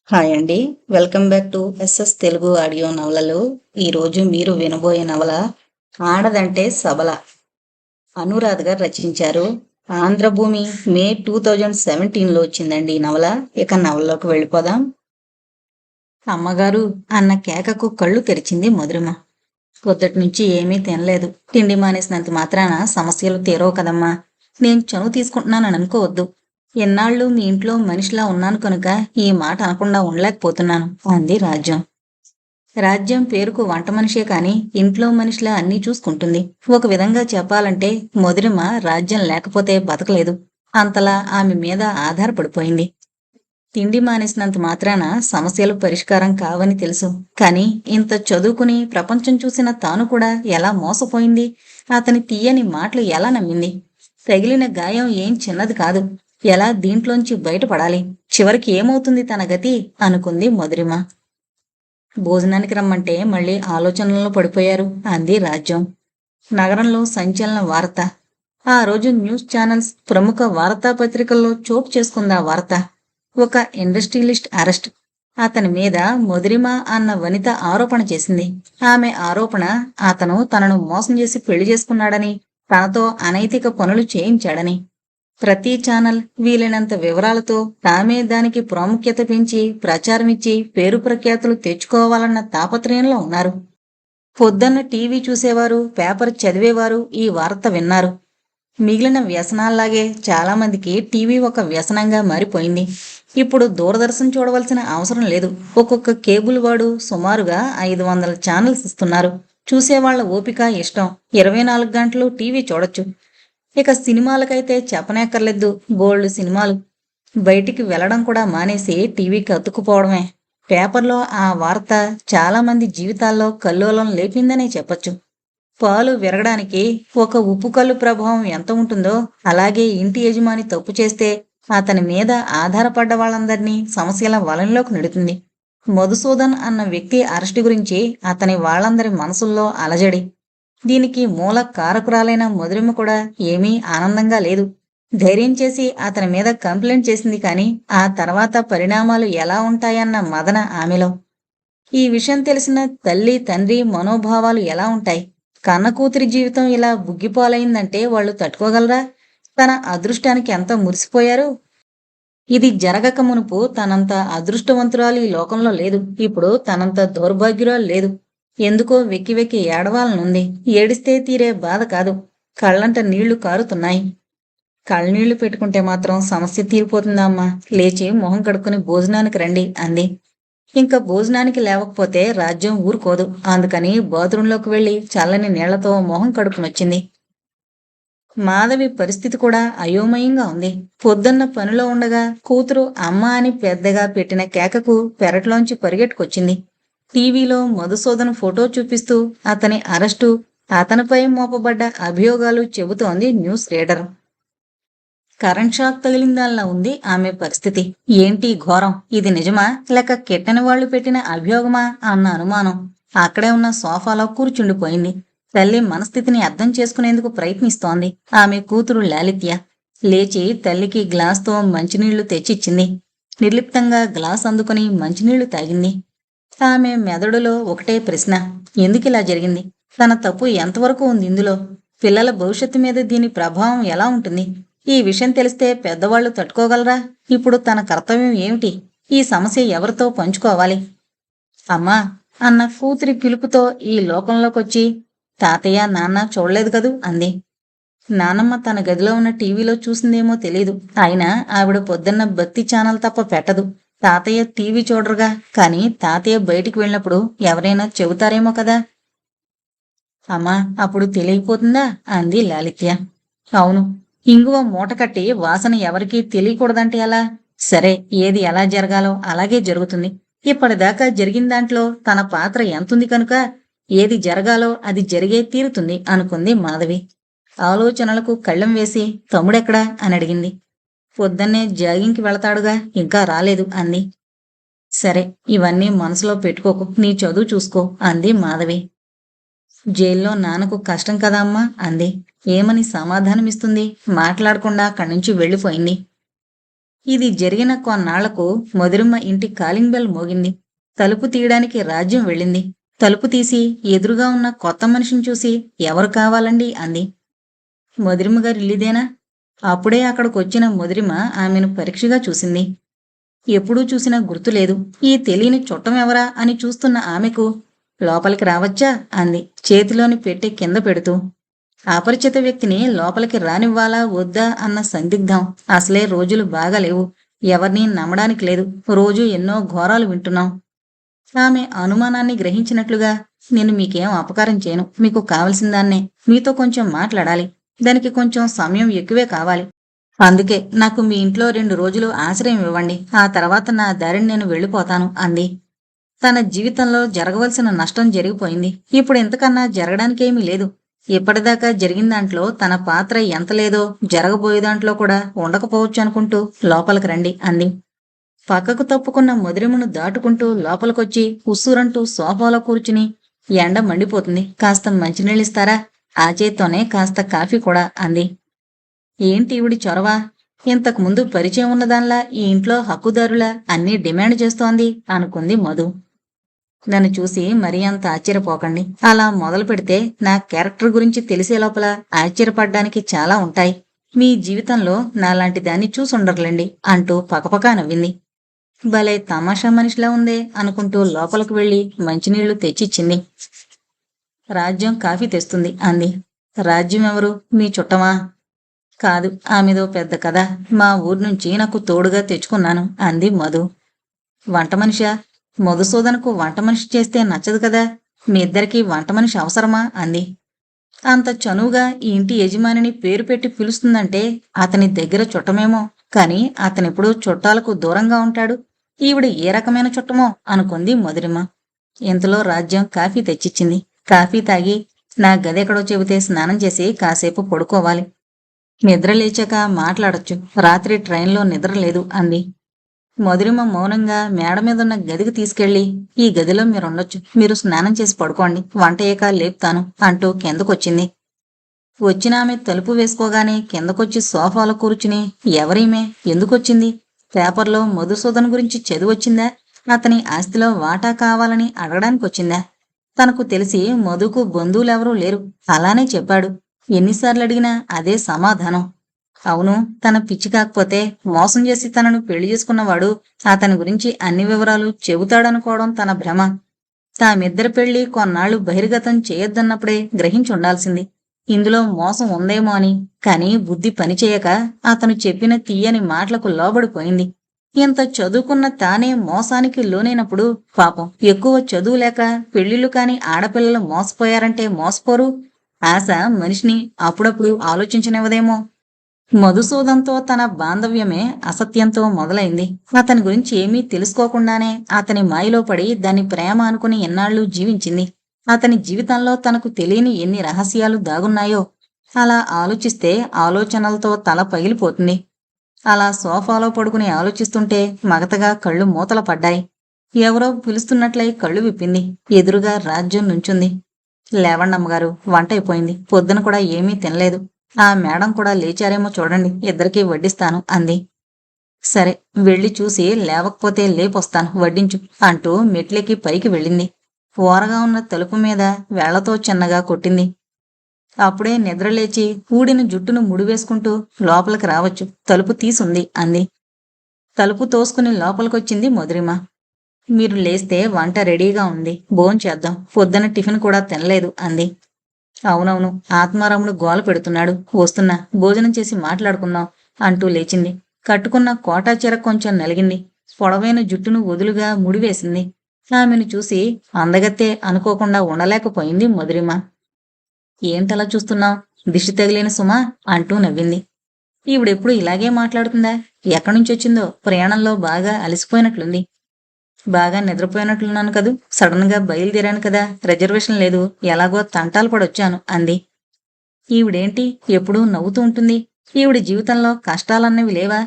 Hi అండి. Welcome back to SS Telugu audio నవలలు. ఈరోజు మీరు వినబోయే నవల ఆడదంటే సబల. అనురాధ గారు రచించారు. ఆంధ్రభూమి మే 2017లో వచ్చిందండి ఈ నవల. ఇక నవలలోకి వెళ్ళిపోదాం. అమ్మగారు అన్న కేకకు కళ్ళు తెరిచింది మధురిమ. పొద్దుటి నుంచి ఏమీ తినలేదు. తిండి మానేసినంత మాత్రాన సమస్యలు తీరవు కదమ్మా. నేను చనువు తీసుకుంటున్నానని అనుకోవద్దు. ఎన్నాళ్ళు మీ ఇంట్లో మనిషిలా ఉన్నాను కనుక ఈ మాట అనకుండా ఉండలేకపోతున్నాను అంది రాజ్యం. రాజ్యం పేరుకు వంట మనిషే కాని ఇంట్లో మనిషిలా అన్నీ చూసుకుంటుంది. ఒక విధంగా చెప్పాలంటే మధురిమ రాజ్యం లేకపోతే బతకలేదు. అంతలా ఆమె మీద ఆధారపడిపోయింది. తిండి మానేసినంత మాత్రాన సమస్యలు పరిష్కారం కావని తెలుసు. కాని ఇంత చదువుకుని ప్రపంచం చూసిన తాను కూడా ఎలా మోసపోయింది? అతని తీయని మాటలు ఎలా నమ్మింది? తగిలిన గాయం ఏం చిన్నది కాదు. ఎలా దీంట్లోంచి బయటపడాలి? చివరికి ఏమవుతుంది తన గతి అనుకుంది మధురిమ. భోజనానికి రమ్మంటే మళ్ళీ ఆలోచనల్లో పడిపోయారు అంది రాజ్యం. నగరంలో సంచలన వార్త. ఆ రోజు న్యూస్ ఛానల్స్, ప్రముఖ వార్తాపత్రికల్లో చోటు చేసుకుందా వార్త. ఒక ఇండస్ట్రియలిస్ట్ అరెస్ట్. అతని మీద మధురిమ అన్న వనిత ఆరోపణ చేసింది. ఆమె ఆరోపణ అతను తనను మోసం చేసి పెళ్లి చేసుకున్నాడని, తనతో అనైతిక పనులు చేయించాడని. ప్రతి ఛానల్ వీలైనంత వివరాలతో తామే దానికి ప్రాముఖ్యత పెంచి ప్రచారమిచ్చి పేరు ప్రఖ్యాతులు తెచ్చుకోవాలన్న తాపత్రయంలో ఉన్నారు. పొద్దున్న టీవీ చూసేవారు, పేపర్ చదివేవారు ఈ వార్త విన్నారు. మిగిలిన వ్యసనాల్లాగే చాలామందికి టీవీ ఒక వ్యసనంగా మారిపోయింది. ఇప్పుడు దూరదర్శన్ చూడవలసిన అవసరం లేదు. ఒక్కొక్క కేబుల్ వాడు సుమారుగా 500 ఛానల్స్ ఇస్తున్నారు. చూసేవాళ్ల ఓపిక, ఇష్టం. 24 గంటలు టీవీ చూడొచ్చు. ఇక సినిమాలకైతే చెప్పనేక్కర్లేదు. బోల్డ్ సినిమాలు. బయటికి వెళ్లడం కూడా మానేసి టీవీకి అతుక్కుపోవడమే. పేపర్లో ఆ వార్త చాలామంది జీవితాల్లో కల్లోలం లేపిందనే చెప్పొచ్చు. పాలు విరగడానికి ఒక ఉప్పు కల్లు ప్రభావం ఎంత ఉంటుందో అలాగే ఇంటి యజమాని తప్పు చేస్తే అతని మీద ఆధారపడ్డ వాళ్ళందరినీ సమస్యల వలంలోకి నెడుతుంది. మధుసూదన్ అన్న వ్యక్తి అరెస్టు గురించి అతని వాళ్ళందరి మనసుల్లో అలజడి. దీనికి మూల కారకురాలైన మధురిమ కూడా ఏమీ ఆనందంగా లేదు. ధైర్యం చేసి అతని మీద కంప్లైంట్ చేసింది కానీ ఆ తర్వాత పరిణామాలు ఎలా ఉంటాయన్న మదన ఆమెలో. ఈ విషయం తెలిసిన తల్లి తండ్రి మనోభావాలు ఎలా ఉంటాయి? కన్న కూతురి జీవితం ఇలా బుగ్గిపాలైందంటే వాళ్ళు తట్టుకోగలరా? తన అదృష్టానికి ఎంత మురిసిపోయారు. ఇది జరగక మునుపు తనంత అదృష్టవంతురాలు ఈ లోకంలో లేదు. ఇప్పుడు తనంత దౌర్భాగ్యురాలు లేదు. ఎందుకో వెక్కి వెక్కి ఏడవాలనుంది. ఏడిస్తే తీరే బాధ కాదు. కళ్ళంట నీళ్లు కారుతున్నాయి. కళ్ళనీళ్లు పెట్టుకుంటే మాత్రం సమస్య తీరిపోతుందా అమ్మా? లేచి మొహం కడుక్కుని భోజనానికి రండి అంది. ఇంకా భోజనానికి లేవకపోతే రాజ్యం ఊరుకోదు. అందుకని బాత్రూంలోకి వెళ్లి చల్లని నీళ్లతో మొహం కడుక్కునొచ్చింది. మాధవి పరిస్థితి కూడా అయోమయంగా ఉంది. పొద్దున్న పనిలో ఉండగా కూతురు అమ్మ అని పెద్దగా పెట్టిన కేకకు పెరట్లోంచి పరిగెట్టుకొచ్చింది. టీవీలో మధుసూదన్ ఫోటో చూపిస్తూ అతని అరెస్టు, అతనిపై మోపబడ్డ అభియోగాలు చెబుతోంది న్యూస్ రీడర్. కరెంట్ షాక్ తగిలిందాల్లా ఉంది ఆమె పరిస్థితి. ఏంటి ఘోరం? ఇది నిజమా లేక కెట్టని వాళ్లు పెట్టిన అభియోగమా అన్న అనుమానం. అక్కడే ఉన్న సోఫాలో కూర్చుండిపోయింది. తల్లి మనస్థితిని అర్థం చేసుకునేందుకు ప్రయత్నిస్తోంది ఆమె కూతురు లాలిత్య. లేచి తల్లికి గ్లాస్తో మంచినీళ్లు తెచ్చిచ్చింది. నిర్లిప్తంగా గ్లాస్ అందుకుని మంచినీళ్లు తాగింది. ఆమె మెదడులో ఒకటే ప్రశ్న. ఎందుకిలా జరిగింది? తన తప్పు ఎంతవరకు ఉంది ఇందులో? పిల్లల భవిష్యత్తు మీద దీని ప్రభావం ఎలా ఉంటుంది? ఈ విషయం తెలిస్తే పెద్దవాళ్లు తట్టుకోగలరా? ఇప్పుడు తన కర్తవ్యం ఏమిటి? ఈ సమస్య ఎవరితో పంచుకోవాలి? అమ్మా అన్న కూతురి పిలుపుతో ఈ లోకంలోకొచ్చి తాతయ్య నాన్న చూడలేదు కదూ అంది. నానమ్మ తన గదిలో ఉన్న టీవీలో చూసిందేమో తెలీదు. అయినా ఆవిడ పొద్దున్న భక్తి ఛానల్ తప్ప పెట్టదు. తాతయ్య టీవీ చూడరుగా. కాని తాతయ్య బయటికి వెళ్ళినప్పుడు ఎవరైనా చెబుతారేమో కదా. అమ్మా అప్పుడు తెలియపోతుందా అంది లాలిత్య. అవును. ఇంగువ మూట కట్టి వాసన ఎవరికీ తెలియకూడదంటే ఎలా? సరే, ఏది ఎలా జరగాలో అలాగే జరుగుతుంది. ఇప్పటిదాకా జరిగిన దాంట్లో తన పాత్ర ఎంతుంది కనుక ఏది జరగాలో అది జరిగే తీరుతుంది అనుకుంది మాధవి. ఆలోచనలకు కళ్ళెం వేసి తమ్ముడెక్కడా అని అడిగింది. పొద్దున్నే జాగింగ్కి వెళతాడుగా, ఇంకా రాలేదు అంది. సరే, ఇవన్నీ మనసులో పెట్టుకోకు. నీ చదువు చూసుకో అంది మాధవి. జైల్లో నాన్నకు కష్టం కదా అమ్మా అంది. ఏమని సమాధానమిస్తుంది? మాట్లాడకుండా అక్కడి నుంచి వెళ్ళిపోయింది. ఇది జరిగిన కొన్నాళ్లకు మధురమ్మ ఇంటి కాలింగ్ బెల్ మోగింది. తలుపు తీయడానికి రాజ్యం వెళ్ళింది. తలుపు తీసి ఎదురుగా ఉన్న కొత్త మనిషిని చూసి ఎవరు కావాలండి అంది. మధురిమ గారు ఇల్లిదేనా? అప్పుడే అక్కడికొచ్చిన మధురిమ ఆమెను పరీక్షగా చూసింది. ఎప్పుడూ చూసినా గుర్తులేదు. ఈ తెలియని చుట్టమెవరా అని చూస్తున్న ఆమెకు లోపలికి రావచ్చా అంది చేతిలోని పెట్టె కింద పెడుతూ. అపరిచిత వ్యక్తిని లోపలికి రానివ్వాలా వద్దా అన్న సందిగ్ధం. అసలే రోజులు బాగాలేవు. ఎవరినీ నమ్మడానికి లేదు. రోజు ఎన్నో ఘోరాలు వింటున్నాం. ఆమె అనుమానాన్ని గ్రహించినట్లుగా, నేను మీకేం అపకారం చేయను. మీకు కావలసిందాన్నే. మీతో కొంచెం మాట్లాడాలి. దానికి కొంచెం సమయం ఎక్కువే కావాలి. అందుకే నాకు మీ ఇంట్లో 2 రోజులు ఆశ్రయం ఇవ్వండి. ఆ తర్వాత నా దారిని నేను వెళ్ళిపోతాను అంది. తన జీవితంలో జరగవలసిన నష్టం జరిగిపోయింది. ఇప్పుడు ఇంతకన్నా జరగడానికేమీ లేదు. ఇప్పటిదాకా జరిగిన దాంట్లో తన పాత్ర ఎంత లేదో జరగబోయే దాంట్లో కూడా ఉండకపోవచ్చు అనుకుంటూ లోపలికి రండి అంది. పక్కకు తప్పుకున్న మధురిమను దాటుకుంటూ లోపలికొచ్చి ఉస్సురంటూ సోఫాలో కూర్చుని, ఎండ మండిపోతుంది, కాస్త మంచినీళ్ళిస్తారా? ఆ చేత్తోనే కాస్త కాఫీ కూడా అంది. ఏంటి ఈవిడి చొరవ? ఇంతకుముందు పరిచయం ఉన్నదాన్లా ఈ ఇంట్లో హక్కుదారులా అన్నీ డిమాండ్ చేస్తోంది అనుకుంది మధు. నన్ను చూసి మరీ అంత ఆశ్చర్యపోకండి. అలా మొదలు పెడితే నా క్యారెక్టర్ గురించి తెలిసే లోపల ఆశ్చర్యపడ్డానికి చాలా ఉంటాయి. మీ జీవితంలో నాలాంటి దాన్ని చూసుండర్లేండి అంటూ పకపకా నవ్వింది. భలే తమాషా మనిషిలా ఉందే అనుకుంటూ లోపలికి వెళ్లి మంచినీళ్లు తెచ్చిచ్చింది. రాజ్యం కాఫీ తెస్తుంది అంది. రాజ్యం ఎవరు? మీ చుట్టమా? కాదు, ఆమెదో పెద్ద కథ. మా ఊరు నుంచి నాకు తోడుగా తెచ్చుకున్నాను అంది మధు. వంట మనిషా? మధుసూదనకు వంట మనిషి చేస్తే నచ్చదు కదా. మీ ఇద్దరికీ వంట మనిషి అవసరమా అంది. అంత చనువుగా ఈ ఇంటి యజమానిని పేరు పెట్టి పిలుస్తుందంటే అతని దగ్గర చుట్టమేమో. కాని అతనెప్పుడూ చుట్టాలకు దూరంగా ఉంటాడు. ఈవిడ ఏ రకమైన చుట్టమో అనుకుంది మధురిమ. ఇంతలో రాజ్యం కాఫీ తెచ్చిచ్చింది. కాఫీ తాగి, నా గదెక్కడో చెబితే స్నానం చేసి కాసేపు పడుకోవాలి. నిద్ర లేచాక మాట్లాడొచ్చు. రాత్రి ట్రైన్లో నిద్ర లేదు అంది. మధురిమ మౌనంగా మేడ మీదున్న గదికి తీసుకెళ్లి, ఈ గదిలో మీరుండొచ్చు. మీరు స్నానం చేసి పడుకోండి. వంట అయ్యాక లేపుతాను అంటూ కిందకొచ్చింది. వచ్చిన ఆమె తలుపు వేసుకోగానే కిందకొచ్చి సోఫాలో కూర్చుని, ఎవరీమే? ఎందుకొచ్చింది? పేపర్లో మధుసూదన్ గురించి చదివొచ్చిందా? అతని ఆస్తిలో వాటా కావాలని అడగడానికొచ్చిందా? తనకు తెలిసి మధుకు బంధువులెవరూ లేరు. అలానే చెప్పాడు. ఎన్నిసార్లు అడిగినా అదే సమాధానం. అవును, తన పిచ్చి కాకపోతే మోసం చేసి తనను పెళ్లి చేసుకున్నవాడు అతని గురించి అన్ని వివరాలు చెబుతాడనుకోవడం తన భ్రమ. తామిద్దరి పెళ్లి కొన్నాళ్లు బహిర్గతం చేయొద్దన్నప్పుడే గ్రహించుండాల్సింది. ఇందులో మోసం ఉందేమో అని. కాని బుద్ధి పనిచేయక అతను చెప్పిన తీయని మాటలకు లోబడిపోయింది. ఇంత చదువుకున్న తానే మోసానికి లోనైనప్పుడు పాపం ఎక్కువ చదువు లేక పెళ్లిళ్లు కాని ఆడపిల్లలు మోసపోయారంటే మోసపోరు? ఆశ మనిషిని అప్పుడప్పుడు ఆలోచించనివ్వదేమో. మధుసూదంతో తన బాంధవ్యమే అసత్యంతో మొదలైంది. అతని గురించి ఏమీ తెలుసుకోకుండానే అతని మాయలో పడి దాన్ని ప్రేమ అనుకుని ఎన్నాళ్ళు జీవించింది. అతని జీవితంలో తనకు తెలియని ఎన్ని రహస్యాలు దాగున్నాయో. అలా ఆలోచిస్తే ఆలోచనలతో తల పగిలిపోతుంది. అలా సోఫాలో పడుకుని ఆలోచిస్తుంటే మగతగా కళ్ళు మూతల పడ్డాయి. ఎవరో పిలుస్తున్నట్లయి కళ్ళు విప్పింది. ఎదురుగా రాజ్యం నుంచుంది. లేవండమ్మగారు, వంట అయిపోయింది. పొద్దున కూడా ఏమీ తినలేదు. ఆ మేడం కూడా లేచారేమో చూడండి, ఇద్దరికీ వడ్డిస్తాను అంది. సరే, వెళ్ళి చూసి లేవకపోతే లేపొస్తాను, వడ్డించు అంటూ మెట్లెక్కి పైకి వెళ్ళింది. ఓరగా ఉన్న తలుపు మీద వేళ్లతో చిన్నగా కొట్టింది. అప్పుడే నిద్రలేచి ఊడిన జుట్టును ముడివేసుకుంటూ లోపలికి రావచ్చు, తలుపు తీసుంది అంది. తలుపు తోసుకుని లోపలికొచ్చింది మధురిమ. మీరు లేస్తే వంట రెడీగా ఉంది, భోంచేద్దాం. పొద్దున టిఫిన్ కూడా తినలేదు అంది. అవునవును, ఆత్మారాముడు గోల పెడుతున్నాడు. వస్తున్నా, భోజనం చేసి మాట్లాడుకుందాం అంటూ లేచింది. కట్టుకున్న కోటా చీర కొంచెం నలిగింది. పొడవైన జుట్టును వదులుగా ముడివేసింది. ఆమెను చూసి అందగత్తే అనుకోకుండా ఉండలేకపోయింది మధురిమ. ఏంటలా చూస్తున్నావు? దిష్టి తగిలిన సుమా అంటూ నవ్వింది. ఈవిడెప్పుడు ఇలాగే మాట్లాడుతుందా? ఎక్కడ్నుంచొచ్చిందో? ప్రయాణంలో బాగా అలసిపోయినట్లుంది. బాగా నిద్రపోయినట్లున్నాను కదూ. సడన్ గా బయలుదేరాను కదా, రిజర్వేషన్ లేదు. ఎలాగో తంటాలు పడొచ్చాను అంది. ఈవిడేంటి ఎప్పుడూ నవ్వుతూ ఉంటుంది? ఈవిడ జీవితంలో కష్టాలన్నవి లేవా?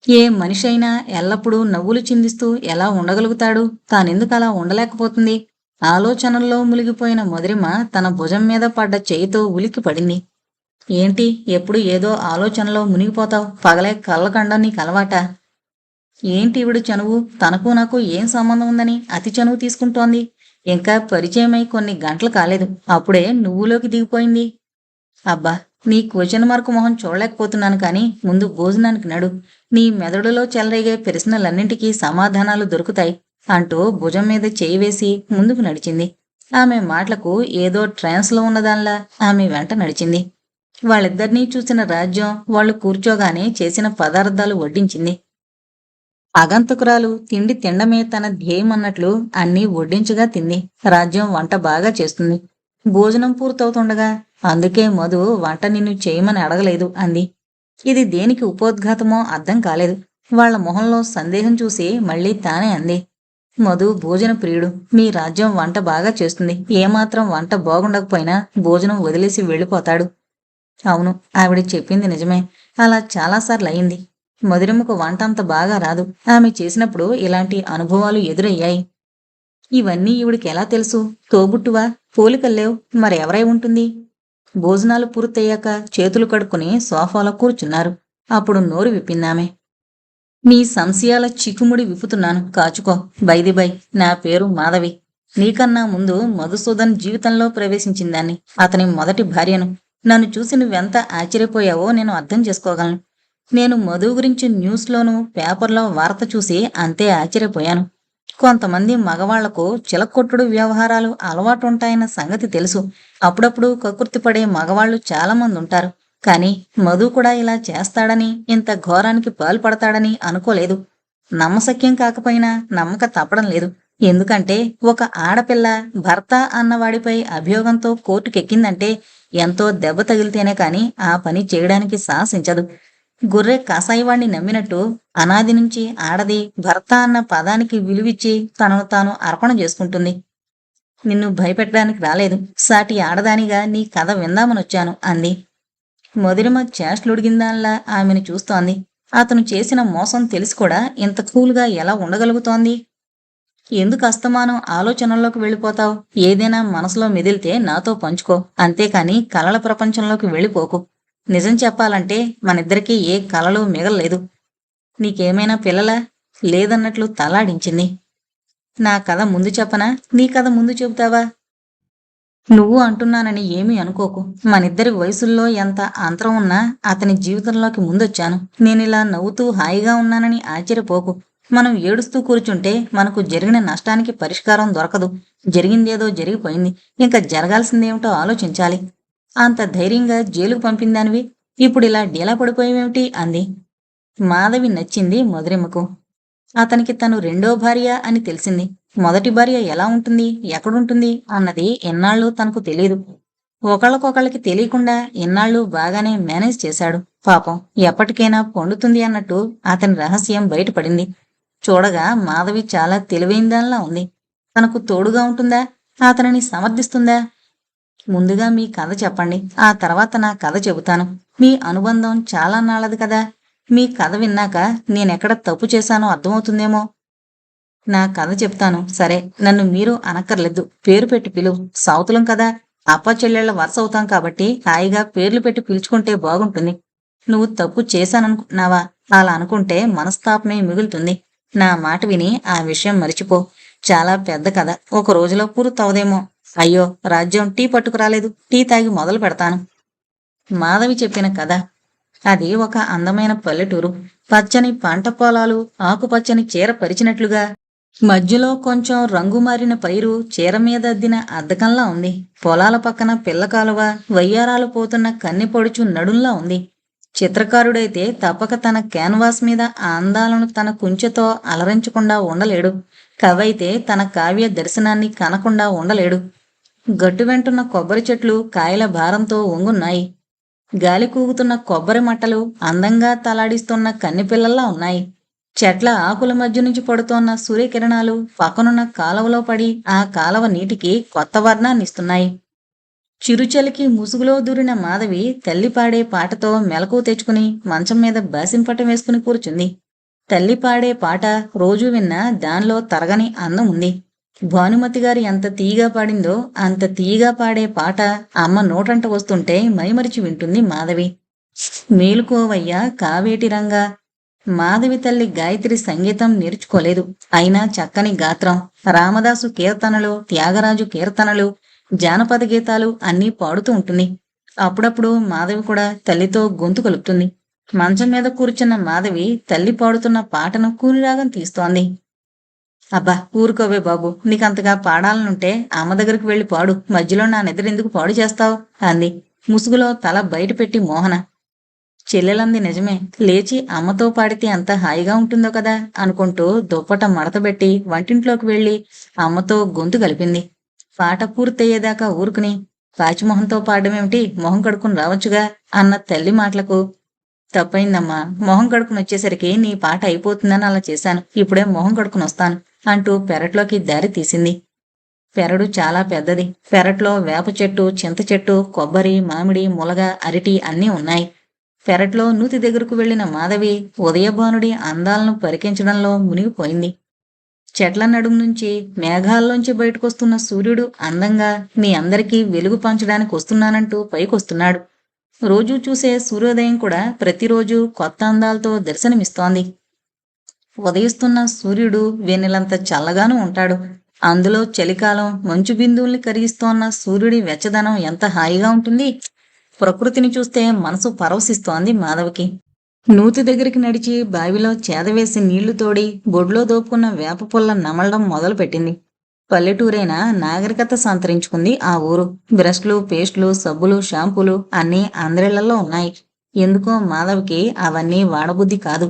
ఏ మనిషి అయినా ఎల్లప్పుడూ నవ్వులు చిందిస్తూ ఎలా ఉండగలుగుతాడు? తానెందుకు అలా ఉండలేకపోతుంది? ఆలోచనల్లో మునిగిపోయిన మధురిమ తన భుజం మీద పడ్డ చేయితో ఉలిక్కి పడింది. ఏంటి ఎప్పుడు ఏదో ఆలోచనలో మునిగిపోతావు? పగలే కళ్ళకండం నీకు అలవాట? ఏంటి ఈవిడ చనువు? తనకు నాకు ఏం సంబంధం ఉందని అతి చనువు తీసుకుంటోంది? ఇంకా పరిచయమై కొన్ని గంటలు కాలేదు. అప్పుడే నువ్వులోకి దిగిపోయింది. అబ్బా! నీ క్వశ్చన్ మార్క్ మొహం చూడలేకపోతున్నాను కానీ ముందు భోజనానికి నడు. నీ మెదడులో చెలరేగే ప్రశ్నలన్నింటికీ సమాధానాలు దొరుకుతాయి అంటూ భుజం మీద చేయి వేసి ముందుకు నడిచింది. ఆమె మాటలకు ఏదో ట్రాన్స్లో ఉన్నదానిలా ఆమె వెంట నడిచింది. వాళ్ళిద్దరినీ చూసిన రాజ్యం వాళ్ళు కూర్చోగానే చేసిన పదార్థాలు వడ్డించింది. ఆగంతకురాలు తిండి తినడమే తన ధ్యేయం అన్నట్లు అన్నీ వడ్డించగా తింది. రాజ్యం వంట బాగా చేస్తుంది. భోజనం పూర్తవుతుండగా అందుకే మధు వంట నిన్ను చేయమని అడగలేదు అంది. ఇది దేనికి ఉపోద్ఘాతమో అర్థం కాలేదు. వాళ్ళ మొహంలో సందేహం చూసి మళ్ళీ తానే అంది. మధు భోజన ప్రియుడు. మీ రాజ్యం వంట బాగా చేస్తుంది. ఏమాత్రం వంట బాగుండకపోయినా భోజనం వదిలేసి వెళ్ళిపోతాడు. అవును, ఆవిడ చెప్పింది నిజమే. అలా చాలాసార్లు అయింది. మధురిమకు వంట అంత బాగా రాదు. ఆమె చేసినప్పుడు ఇలాంటి అనుభవాలు ఎదురయ్యాయి. ఇవన్నీ ఈవిడికి ఎలా తెలుసు? తోబుట్టువా? పోలికల్లేవు, మరెవరై ఉంటుంది? భోజనాలు పూర్తయ్యాక చేతులు కడుక్కుని సోఫాలో కూర్చున్నారు. అప్పుడు నోరు విప్పిందామె. నీ సంశయాల చిక్కుముడి విప్పుతున్నాను, కాచుకో. బై నా పేరు మాధవి. నీకన్నా ముందు మధుసూదన్ జీవితంలో ప్రవేశించిందాన్ని, అతని మొదటి భార్యను. నన్ను చూసి నువ్వెంత ఆశ్చర్యపోయావో నేను అర్థం చేసుకోగలను. నేను మధు గురించి న్యూస్లోనూ పేపర్లో వార్త చూసి అంతే ఆశ్చర్యపోయాను. కొంతమంది మగవాళ్లకు చిలక్కొట్టుడు వ్యవహారాలు అలవాటుంటాయన్న సంగతి తెలుసు. అప్పుడప్పుడు కకృతిపడే మగవాళ్లు చాలామంది ఉంటారు. కాని మధు కూడా ఇలా చేస్తాడని, ఇంత ఘోరానికి పాల్పడతాడని అనుకోలేదు. నమ్మశక్యం కాకపోయినా నమ్మక తప్పడం లేదు. ఎందుకంటే ఒక ఆడపిల్ల భర్త అన్నవాడిపై అభియోగంతో కోర్టుకెక్కిందంటే ఎంతో దెబ్బ తగిలితేనే కాని ఆ పని చేయడానికి సాహసించదు. గొర్రె కాసాయివాణ్ణి నమ్మినట్టు అనాది నుంచి ఆడది భర్త అన్న పదానికి విలువిచ్చి తనను తాను అర్పణ చేసుకుంటుంది. నిన్ను భయపెట్టడానికి రాలేదు. సాటి ఆడదానిగా నీ కథ విందామనొచ్చాను అంది. మధురిమ చేష్టలుడిగిందాన్లా ఆమెను చూస్తోంది. అతను చేసిన మోసం తెలిసి కూడా ఇంత కూల్గా ఎలా ఉండగలుగుతోంది? ఎందుకు అస్తమానం ఆలోచనల్లోకి వెళ్ళిపోతావు? ఏదైనా మనసులో మెదిలితే నాతో పంచుకో, అంతేకాని కలల ప్రపంచంలోకి వెళ్ళిపోకు. నిజం చెప్పాలంటే మనిద్దరికీ ఏ కలలు మిగల్లేదు. నీకేమైనా పిల్లలా? లేదన్నట్లు తలాడించింది. నా కథ ముందు చెప్పనా? నీ కథ ముందు చెబుతావా? నువ్వు అంటున్నానని ఏమీ అనుకోకు. మనిద్దరి వయసుల్లో ఎంత అంతరం ఉన్నా అతని జీవితంలోకి ముందొచ్చాను. నేనిలా నవ్వుతూ హాయిగా ఉన్నానని ఆశ్చర్యపోకు. మనం ఏడుస్తూ కూర్చుంటే మనకు జరిగిన నష్టానికి పరిష్కారం దొరకదు. జరిగిందేదో జరిగిపోయింది. ఇంకా జరగాల్సిందేమిటో ఆలోచించాలి. అంత ధైర్యంగా జైలుకు పంపిందానివి ఇప్పుడిలా డీలా పడిపోయేవేమిటి అంది. మాధవి నచ్చింది మధురిమకు. అతనికి తను రెండో భార్య అని తెలిసింది. మొదటి భార్య ఎలా ఉంటుంది, ఎక్కడుంటుంది అన్నది ఎన్నాళ్ళు తనకు తెలియదు. ఒకళ్ళకొకళ్ళకి తెలియకుండా ఎన్నాళ్ళు బాగానే మేనేజ్ చేశాడు. పాపం ఎప్పటికైనా పండుతుంది అన్నట్టు అతని రహస్యం బయటపడింది. చూడగా మాధవి చాలా తెలివైందానిలా ఉంది. తనకు తోడుగా ఉంటుందా? అతనిని సమర్థిస్తుందా? ముందుగా మీ కథ చెప్పండి, ఆ తర్వాత నా కథ చెబుతాను. మీ అనుబంధం చాలా నాళ్ళది కదా. మీ కథ విన్నాక నేనెక్కడ తప్పు చేశానో అర్థమవుతుందేమో. నా కథ చెప్తాను, సరే. నన్ను మీరు అనక్కర్లేదు, పేరు పెట్టి పిలువు. సౌతులం కదా, అప్ప చెల్లెళ్ల వరుస అవుతాం కాబట్టి హాయిగా పేర్లు పెట్టి పిలుచుకుంటే బాగుంటుంది. నువ్వు తప్పు చేశాననుకుంటున్నావా? అలా అనుకుంటే మనస్తాపమే మిగులుతుంది. నా మాట విని ఆ విషయం మరిచిపో. చాలా పెద్ద కథ, ఒక రోజులో పూర్తవదేమో. అయ్యో, రాజ్యం టీ పట్టుకురాలేదు. టీ తాగి మొదలు పెడతాను. మాధవి చెప్పిన కథ. అది ఒక అందమైన పల్లెటూరు. పచ్చని పంట పొలాలు ఆకుపచ్చని చీర పరిచినట్లుగా, మధ్యలో కొంచెం రంగు మారిన పైరు చీర మీద అద్దిన అద్దకంలా ఉంది. పొలాల పక్కన పిల్ల కాలువ వయ్యారాలు పోతున్న కన్నెపొడుచు నడుంలా ఉంది. చిత్రకారుడైతే తప్పక తన క్యాన్వాస్ మీద ఆ అందాలను తన కుంచెతో అలరించకుండా ఉండలేడు. కవైతే తన కావ్య దర్శనాన్ని కనకుండా ఉండలేడు. గట్టు వెంటున్న కొబ్బరి చెట్లు కాయల భారంతో వంగున్నాయి. గాలి కూగుతున్న కొబ్బరి మట్టలు అందంగా తలాడిస్తున్న కన్నెపిల్లల్లా ఉన్నాయి. చెట్ల ఆకుల మధ్య నుంచి పడుతోన్న సూర్యకిరణాలు పక్కనున్న కాలవలో పడి ఆ కాలవ నీటికి కొత్త వర్ణాన్నిస్తున్నాయి. చిరుచలికి ముసుగులో దూరిన మాధవి తల్లి పాడే పాటతో మెలకువ తెచ్చుకుని మంచం మీద బాసింపటం వేసుకుని కూర్చుంది. తల్లి పాడే పాట రోజూ విన్నా దానిలో తరగని అందం ఉంది. భానుమతి గారు ఎంత తీయగా పాడిందో అంత తీయగా పాడే పాట అమ్మ నోటంట వస్తుంటే మైమరిచి వింటుంది మాధవి. మేలుకోవయ్యా కావేటి రంగా, మాధవి తల్లి గాయత్రి సంగీతం నేర్చుకోలేదు. అయినా చక్కని గాత్రం, రామదాసు కీర్తనలు, త్యాగరాజు కీర్తనలు, జానపద గీతాలు అన్నీ పాడుతూ ఉంటుంది. అప్పుడప్పుడు మాధవి కూడా తల్లితో గొంతు కలుపుతుంది. మంచం మీద కూర్చున్న మాధవి తల్లి పాడుతున్న పాటను కూనిరాగం తీస్తోంది. అబ్బా, ఊరుకోవే బాబు, నీకంతగా పాడాలనుంటే అమ్మ దగ్గరికి వెళ్ళి పాడు, మధ్యలో నా నిద్రెందుకు పాడు చేస్తావు అంది ముసుగులో తల బయట పెట్టి మోహన. చెల్లెలంది నిజమే, లేచి అమ్మతో పాడితే ఎంత హాయిగా ఉంటుందో కదా అనుకుంటూ దుప్పట మడతబెట్టి వంటింట్లోకి వెళ్ళి అమ్మతో గొంతు కలిపింది. పాట పూర్తయ్యేదాకా ఊరుకుని పాచిమొహంతో పాడమేమిటి, మొహం కడుక్కుని రావచ్చుగా అన్న తల్లి మాటలకు, తప్పైందమ్మా, మొహం కడుక్కుని వచ్చేసరికి నీ పాట అయిపోతుందని అలా చేశాను, ఇప్పుడే మొహం కడుక్కుని వస్తాను అంటూ పెరట్లోకి దారి తీసింది. పెరడు చాలా పెద్దది. పెరట్లో వేప చెట్టు, చింత చెట్టు, కొబ్బరి, మామిడి, ములగ, అరటి అన్నీ ఉన్నాయి. పెరట్లో నూతి దగ్గరకు వెళ్లిన మాధవి ఉదయభానుడి అందాలను పరికించడంలో మునిగిపోయింది. చెట్ల నడుము నుంచి మేఘాల్లోంచి బయటకొస్తున్న సూర్యుడు అందంగా మీ అందరికీ వెలుగు పంచడానికి వస్తున్నానంటూ పైకొస్తున్నాడు. రోజూ చూసే సూర్యోదయం కూడా ప్రతిరోజు కొత్త అందాలతో దర్శనమిస్తోంది. ఉదయిస్తున్న సూర్యుడు వెన్నెలంత చల్లగానూ ఉంటాడు. అందులో చలికాలం మంచు బిందువుల్ని కరిగిస్తోన్న సూర్యుడి వెచ్చదనం ఎంత హాయిగా ఉంటుంది. ప్రకృతిని చూస్తే మనసు పరవశిస్తోంది మాధవికి. నూతి దగ్గరికి నడిచి బావిలో చేదవేసి నీళ్లు తోడి బొడ్లో దోపుకున్న వేప పుల్ల నమలడం మొదలుపెట్టింది. పల్లెటూరైనా నాగరికత సంతరించుకుంది ఆ ఊరు. బ్రష్లు, పేస్టులు, సబ్బులు, షాంపూలు అన్నీ అందరిళ్లలో ఉన్నాయి. ఎందుకో మాధవికి అవన్నీ వాడబుద్ధి కాదు.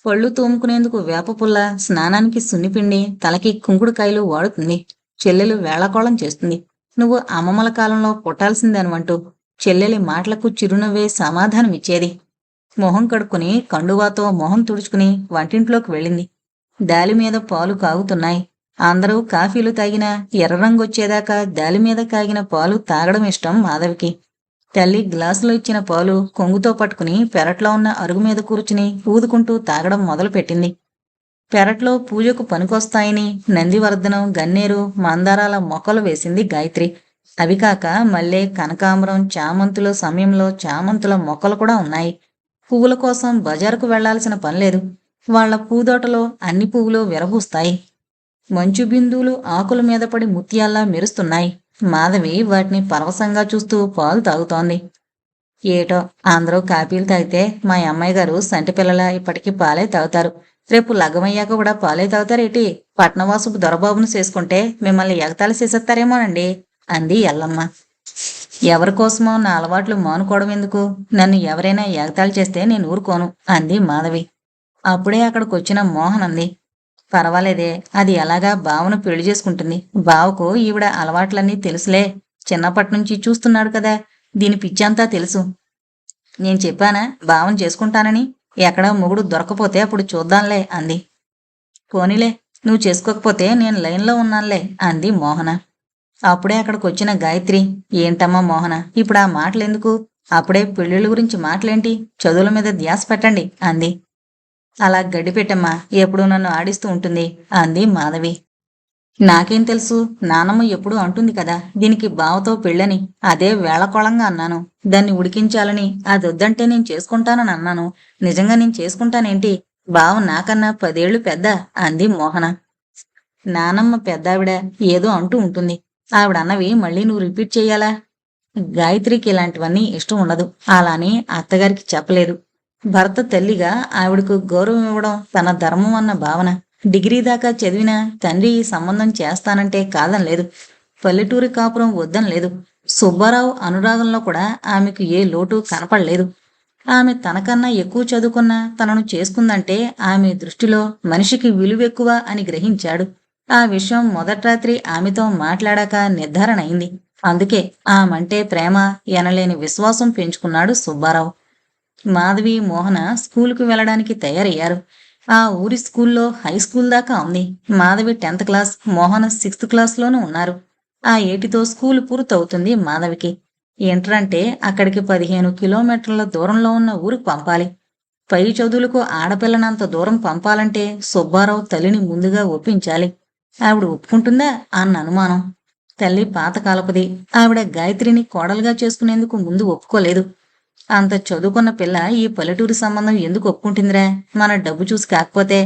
పళ్ళు తోముకునేందుకు వేపపుల్ల, స్నానానికి సున్నిపిండి, తలకి కుంకుడుకాయలు వాడుతుంది. చెల్లెలు వేళాకోళం చేస్తుంది. నువ్వు అమ్మమ్మల కాలంలో పుట్టాల్సిందనవంటూ చెల్లెలి మాటలకు చిరునవ్వే సమాధానమిచ్చేది. మొహం కడుక్కుని కండువాతో మొహం తుడుచుకుని వంటింట్లోకి వెళ్ళింది. దాలిమీద పాలు కాగుతున్నాయి. అందరూ కాఫీలు తాగినా ఎర్రరంగొచ్చేదాకా దాలిమీద కాగిన పాలు తాగడం ఇష్టం మాధవికి. తల్లి గ్లాసులో ఇచ్చిన పాలు కొంగుతో పట్టుకుని పెరట్లో ఉన్న అరుగు మీద కూర్చుని ఊదుకుంటూ తాగడం మొదలుపెట్టింది. పెరట్లో పూజకు పనికొస్తాయని నందివర్ధనం, గన్నేరు, మందారాల మొక్కలు వేసింది గాయత్రి. అవి కాక మల్లె, కనకాంబరం, చామంతుల సమయంలో చామంతుల మొక్కలు కూడా ఉన్నాయి. పువ్వుల కోసం బజారుకు వెళ్లాల్సిన పనిలేదు. వాళ్ల పూదోటలో అన్ని పువ్వులు విరబూస్తాయి. మంచు బిందువులు ఆకుల మీద పడి ముత్యాల్లా మెరుస్తున్నాయి. మాధవి వాటిని పరవశంగా చూస్తూ పాలు తాగుతోంది. ఏటో, అందరూ కాపీలు తాగితే మా అమ్మాయి గారు సంటిపిల్లలా ఇప్పటికీ పాలే తాగుతారు. రేపు లగ్గమయ్యాక కూడా పాలే తాగుతారేటి? పట్నవాసుపు దొరబాబును చేసుకుంటే మిమ్మల్ని ఎగతాళి చేసేస్తారేమోనండి అంది ఎల్లమ్మ. ఎవరికోసమో నా అలవాట్లు మానుకోవడం ఎందుకు? నన్ను ఎవరైనా ఎగతాళి చేస్తే నేను ఊరుకోను అంది మాధవి. అప్పుడే అక్కడికొచ్చిన మోహన్ అంది, పర్వాలేదే, అది ఎలాగా బావను పెళ్లి చేసుకుంటుంది. బావకు ఈవిడ అలవాట్లన్నీ తెలుసులే, చిన్నప్పటినుంచి చూస్తున్నాడు కదా, దీని పిచ్చంతా తెలుసు. నేను చెప్పానా బావను చేసుకుంటానని? ఎక్కడా మొగుడు దొరకపోతే అప్పుడు చూద్దాంలే అంది. పోనీలే, నువ్వు చేసుకోకపోతే నేను లైన్లో ఉన్నానులే అంది మోహన. అప్పుడే అక్కడికొచ్చిన గాయత్రి, ఏంటమ్మా మోహన, ఇప్పుడు ఆ మాటలెందుకు? అప్పుడే పెళ్ళిళ్ళ గురించి మాటలేంటి? చదువుల మీద ధ్యాస పెట్టండి అంది. అలా గడ్డిపెట్టమ్మా, ఎప్పుడూ నన్ను ఆడిస్తూ ఉంటుంది అంది మాధవి. నాకేం తెలుసు, నానమ్మ ఎప్పుడూ అంటుంది కదా దీనికి బావతో పెళ్ళని. అదే వేళకోళంగా అన్నాను. దాన్ని ఉడికించాలని, అది వద్దంటే నేను చేసుకుంటానని అన్నాను. నిజంగా నేను చేసుకుంటానేంటి? బావ నాకన్నా 10 ఏళ్లు పెద్ద అంది మోహన. నానమ్మ పెద్దావిడ, ఏదో అంటూ ఉంటుంది. ఆవిడన్నవి మళ్ళీ నువ్వు రిపీట్ చెయ్యాలా? గాయత్రికి ఇలాంటివన్నీ ఇష్టం ఉండదు. అలాని అత్తగారికి చెప్పలేదు. భర్త తల్లిగా ఆవిడకు గౌరవం ఇవ్వడం తన ధర్మం అన్న భావన. డిగ్రీ దాకా చదివినా తండ్రి ఈ సంబంధం చేస్తానంటే కాదనలేదు. పల్లెటూరి కాపురం వద్దనలేదు. సుబ్బారావు అనురాగంలో కూడా ఆమెకు ఏ లోటు కనపడలేదు. ఆమె తనకన్నా ఎక్కువ చదువుకున్నా తనను చేసుకుందంటే ఆమె దృష్టిలో మనిషికి విలువెక్కువ అని గ్రహించాడు. ఆ విషయం మొదటి రాత్రి ఆమెతో మాట్లాడాక నిర్ధారణ అయింది. అందుకే ఆమంటే ప్రేమ ఎనలేని విశ్వాసం పెంచుకున్నాడు సుబ్బారావు. మాధవి, మోహన స్కూలుకు వెళ్ళడానికి తయారయ్యారు. ఆ ఊరి స్కూల్లో హై స్కూల్ దాకా ఉంది. మాధవి 10th క్లాస్, మోహన 6th క్లాస్లోనూ ఉన్నారు. ఆ ఏటితో స్కూలు పూర్తవుతుంది మాధవికి. ఇంటర్ అంటే అక్కడికి 15 కిలోమీటర్ల దూరంలో ఉన్న ఊరికి పంపాలి. పై చదువులకు ఆడపిల్లనంత దూరం పంపాలంటే సుబ్బారావు తల్లిని ముందుగా ఒప్పించాలి. ఆవిడ ఒప్పుకుంటుందా అన్న అనుమానం. తల్లి పాతకాలపది. ఆవిడ గాయత్రిని కోడలుగా చేసుకునేందుకు ముందు ఒప్పుకోలేదు. అంత చదువుకున్న పిల్ల ఈ పల్లెటూరి సంబంధం ఎందుకు ఒప్పుకుంటుందిరా? మన డబ్బు చూసి కాకపోతే.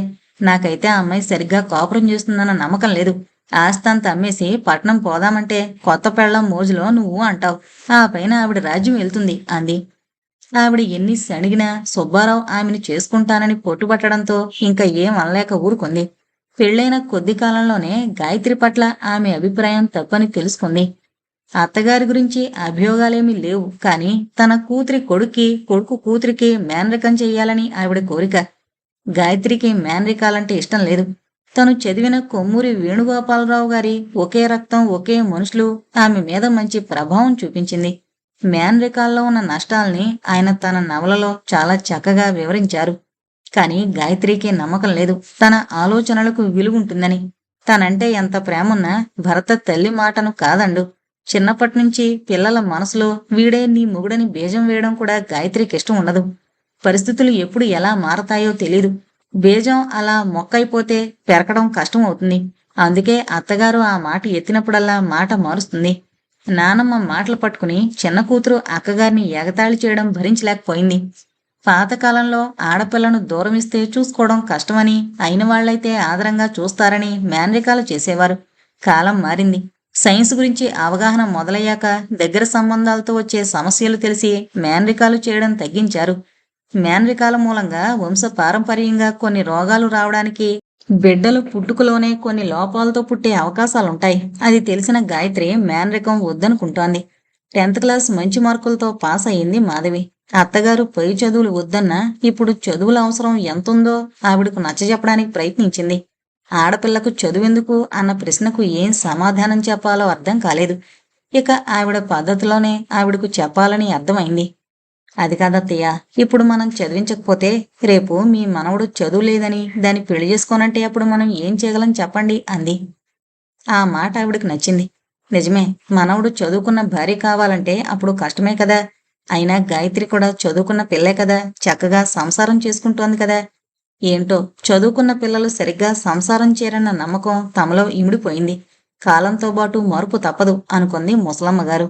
నాకైతే ఆ అమ్మాయి సరిగ్గా కాపురం చేస్తుందన్న నమ్మకం లేదు. ఆస్తంతా అమ్మేసి పట్నం పోదామంటే కొత్త పెళ్ళాం మోజులో నువ్వు అంటావు. ఆ పైన ఆవిడ రాజ్యం వెళ్తుంది అంది. ఆవిడ ఎన్ని సణిగినా సుబ్బారావు ఆమెను చేసుకుంటానని పొట్టుపట్టడంతో ఇంకా ఏం అనలేక ఊరుకుంది. పెళ్ళైన కొద్ది కాలంలోనే గాయత్రి పట్ల ఆమె అభిప్రాయం తప్పని తెలుసుకుంది. అత్తగారి గురించి అభియోగాలేమీ లేవు, కానీ తన కూతురి కొడుక్కి, కొడుకు కూతురికి మేనరికం చెయ్యాలని ఆవిడ కోరిక. గాయత్రికి మేనరికాలంటే ఇష్టం లేదు. తను చదివిన కొమ్మూరి వేణుగోపాలరావు గారి ఒకే రక్తం ఒకే మనుషులు ఆమె మీద మంచి ప్రభావం చూపించింది. మేనరికాల్లో ఉన్న నష్టాల్ని ఆయన తన నవలలో చాలా చక్కగా వివరించారు. కాని గాయత్రికి నమ్మకం లేదు తన ఆలోచనలకు విలువుంటుందని. తనంటే ఎంత ప్రేమున్నా భర్త తల్లి మాటను కాదండు. చిన్నప్పటినుంచి పిల్లల మనసులో వీడే నీ మొగుడని బీజం వేయడం కూడా గాయత్రికి ఇష్టం ఉండదు. పరిస్థితులు ఎప్పుడు ఎలా మారతాయో తెలీదు. బీజం అలా మొక్కైపోతే పెరకడం కష్టం అవుతుంది. అందుకే అత్తగారు ఆ మాట ఎత్తినప్పుడల్లా మాట మారుస్తుంది. నానమ్మ మాటలు పట్టుకుని చిన్న కూతురు అక్కగారిని ఎగతాళి చేయడం భరించలేకపోయింది. పాతకాలంలో ఆడపిల్లను దూరమిస్తే చూసుకోవడం కష్టమని, అయిన వాళ్లైతే ఆదరంగా చూస్తారని మేనరికాలు చేసేవారు. కాలం మారింది. సైన్స్ గురించి అవగాహన మొదలయ్యాక దగ్గర సంబంధాలతో వచ్చే సమస్యలు తెలిసి మేనరికాలు చేయడం తగ్గించారు. మేనరికాల మూలంగా వంశ పారంపర్యంగా కొన్ని రోగాలు రావడానికి, బిడ్డలు పుట్టుకలోనే కొన్ని లోపాలతో పుట్టే అవకాశాలుంటాయి. అది తెలిసిన గాయత్రి మేనరికం వద్దనుకుంటోంది. 10th క్లాస్ మంచి మార్కులతో పాస్ అయింది మాధవి. అత్తగారు పై చదువులు వద్దన్నా ఇప్పుడు చదువుల అవసరం ఎంతుందో ఆవిడకు నచ్చజెప్పడానికి ప్రయత్నించింది. ఆడపిల్లకు చదువెందుకు అన్న ప్రశ్నకు ఏం సమాధానం చెప్పాలో అర్థం కాలేదు. ఇక ఆవిడ పద్ధతిలోనే ఆవిడకు చెప్పాలని అర్థమైంది. అది కాదత్తయ్య, ఇప్పుడు మనం చదివించకపోతే రేపు మీ మనవడు చదువు లేదని దాన్ని పెళ్లి చేసుకోనంటే అప్పుడు మనం ఏం చేయగలం చెప్పండి అంది. ఆ మాట ఆవిడకి నచ్చింది. నిజమే, మనవడు చదువుకున్న భార్య కావాలంటే అప్పుడు కష్టమే కదా. అయినా గాయత్రి కూడా చదువుకున్న పిల్లే కదా, చక్కగా సంసారం చేసుకుంటోంది కదా. ఏంటో చదువుకున్న పిల్లలు సరిగ్గా సంసారం చేయరన్న నమ్మకం తమలో ఇమిడిపోయింది. కాలంతో పాటు మార్పు తప్పదు అనుకుంది ముసలమ్మగారు.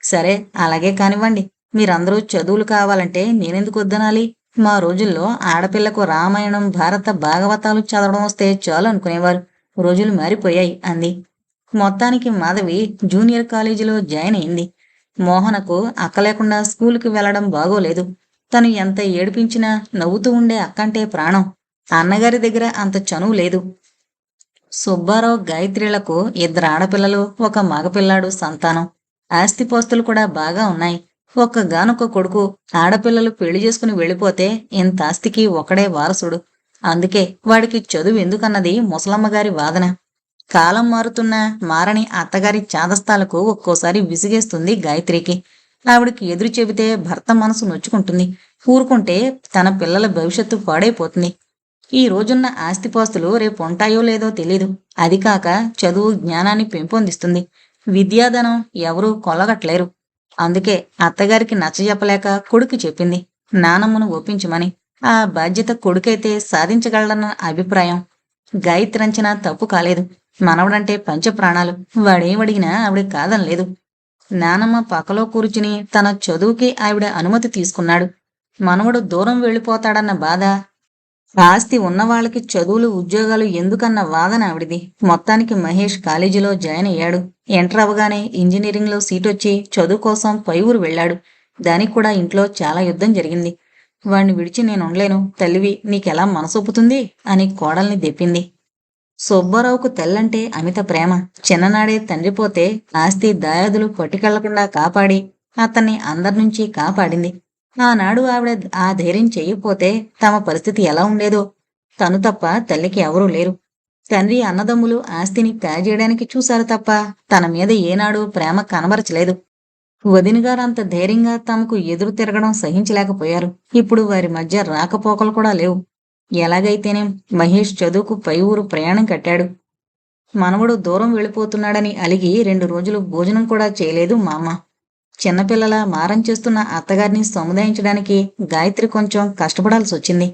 సరే, అలాగే కానివ్వండి. మీరందరూ చదువులు కావాలంటే నేనెందుకు వద్దనాలి? మా రోజుల్లో ఆడపిల్లకు రామాయణం, భారత భాగవతాలు చదవడం వస్తే చాలు అనుకునేవారు. రోజులు మారిపోయాయి అంది. మొత్తానికి మాధవి జూనియర్ కాలేజీలో జాయిన్ అయింది. మోహనకు అక్క లేకుండా స్కూలుకి వెళ్లడం బాగోలేదు. తను ఎంత ఏడిపించినా నవ్వుతూ ఉండే అక్కంటే ప్రాణం. అన్నగారి దగ్గర అంత చనువు లేదు. సుబ్బారావు గాయత్రిలకు 2 ఆడపిల్లలు, 1 మగపిల్లాడు సంతానం. ఆస్తిపోస్తులు కూడా బాగా ఉన్నాయి. ఒక్కగానొక్క కొడుకు. ఆడపిల్లలు పెళ్లి చేసుకుని వెళ్ళిపోతే ఇంత ఆస్తికి ఒకడే వారసుడు. అందుకే వాడికి చదువు ఎందుకన్నది ముసలమ్మగారి వాదన. కాలం మారుతున్నా మారని అత్తగారి చాదస్తాలకు ఒక్కోసారి విసిగేస్తుంది గాయత్రికి. ఆవిడికి ఎదురు చెబితే భర్త మనసు నొచ్చుకుంటుంది. ఊరుకుంటే తన పిల్లల భవిష్యత్తు పాడైపోతుంది. ఈ రోజున్న ఆస్తిపాస్తులు రేపు ఉంటాయో లేదో తెలీదు. అది కాక చదువు జ్ఞానాన్ని పెంపొందిస్తుంది. విద్యాధనం ఎవరూ కొల్లగట్లేరు. అందుకే అత్తగారికి నచ్చజెప్పలేక కొడుకు చెప్పింది నానమ్మను ఒప్పించమని. ఆ బాధ్యత కొడుకైతే సాధించగలడన్న అభిప్రాయం. గాయత్రంచనా తప్పు కాలేదు. మనవడంటే పంచప్రాణాలు. వాడేమడిగినా ఆవిడ కాదనలేదు. నానమ్మ పక్కలో కూర్చుని తన చదువుకి ఆవిడ అనుమతి తీసుకున్నాడు. మనవడు దూరం వెళ్ళిపోతాడన్న బాధ, ఆస్తి ఉన్నవాళ్ళకి చదువులు ఉద్యోగాలు ఎందుకన్న వాదన ఆవిడిది. మొత్తానికి మహేష్ కాలేజీలో జాయిన్ అయ్యాడు. ఎంటర్ అవగానే ఇంజనీరింగ్లో సీటొచ్చి చదువు కోసం పై ఊరు వెళ్ళాడు. దానికి కూడా ఇంట్లో చాలా యుద్ధం జరిగింది. వాణ్ణి విడిచి నేనుండలేను, తల్లివి నీకెలా మనసొప్పుతుంది అని కోడల్ని దెప్పింది. సుబ్బారావుకు తెల్లంటే అమిత ప్రేమ. చిన్ననాడే తండ్రి పోతే ఆస్తి దాయాదులు పట్టుకెళ్లకుండా కాపాడి అతన్ని అందర్నుంచి కాపాడింది. ఆనాడు ఆవిడ ఆ ధైర్యం చెయ్యపోతే తమ పరిస్థితి ఎలా ఉండేదో. తను తప్ప తల్లికి ఎవరూ లేరు. తండ్రి అన్నదమ్ములు ఆస్తిని కాజేయడానికి చూశారు తప్ప తన మీద ఏనాడు ప్రేమ కనబరచలేదు. వదినగారంత ధైర్యంగా తమకు ఎదురు తిరగడం సహించలేకపోయారు. ఇప్పుడు వారి మధ్య రాకపోకలు కూడా లేవు. ఎలాగైతేనే మహేష్ చదువుకు పై ఊరు ప్రయాణం కట్టాడు. మనవడు దూరం వెళ్ళిపోతున్నాడని అలిగి 2 రోజులు భోజనం కూడా చేయలేదు మా అమ్మ. చిన్నపిల్లల మారం చేస్తున్న అత్తగారిని సముదాయించడానికి గాయత్రి కొంచెం కష్టపడాల్సొచ్చింది.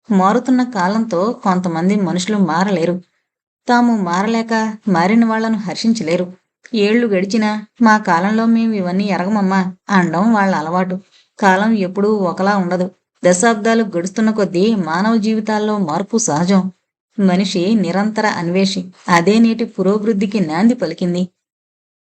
మారుతున్న కాలంతో కొంతమంది మనుషులు మారలేరు. తాము మారలేక మారిన వాళ్లను హర్షించలేరు. ఏళ్లు గడిచినా మా కాలంలో మేము ఇవన్నీ ఎరగమమ్మా అనడం వాళ్ళ అలవాటు. కాలం ఎప్పుడూ ఒకలా ఉండదు. దశాబ్దాలు గడుస్తున్న కొద్దీ మానవ జీవితాల్లో మార్పు సహజం. మనిషి నిరంతర అన్వేషి. అదే నేటి పురోభివృద్ధికి నాంది పలికింది.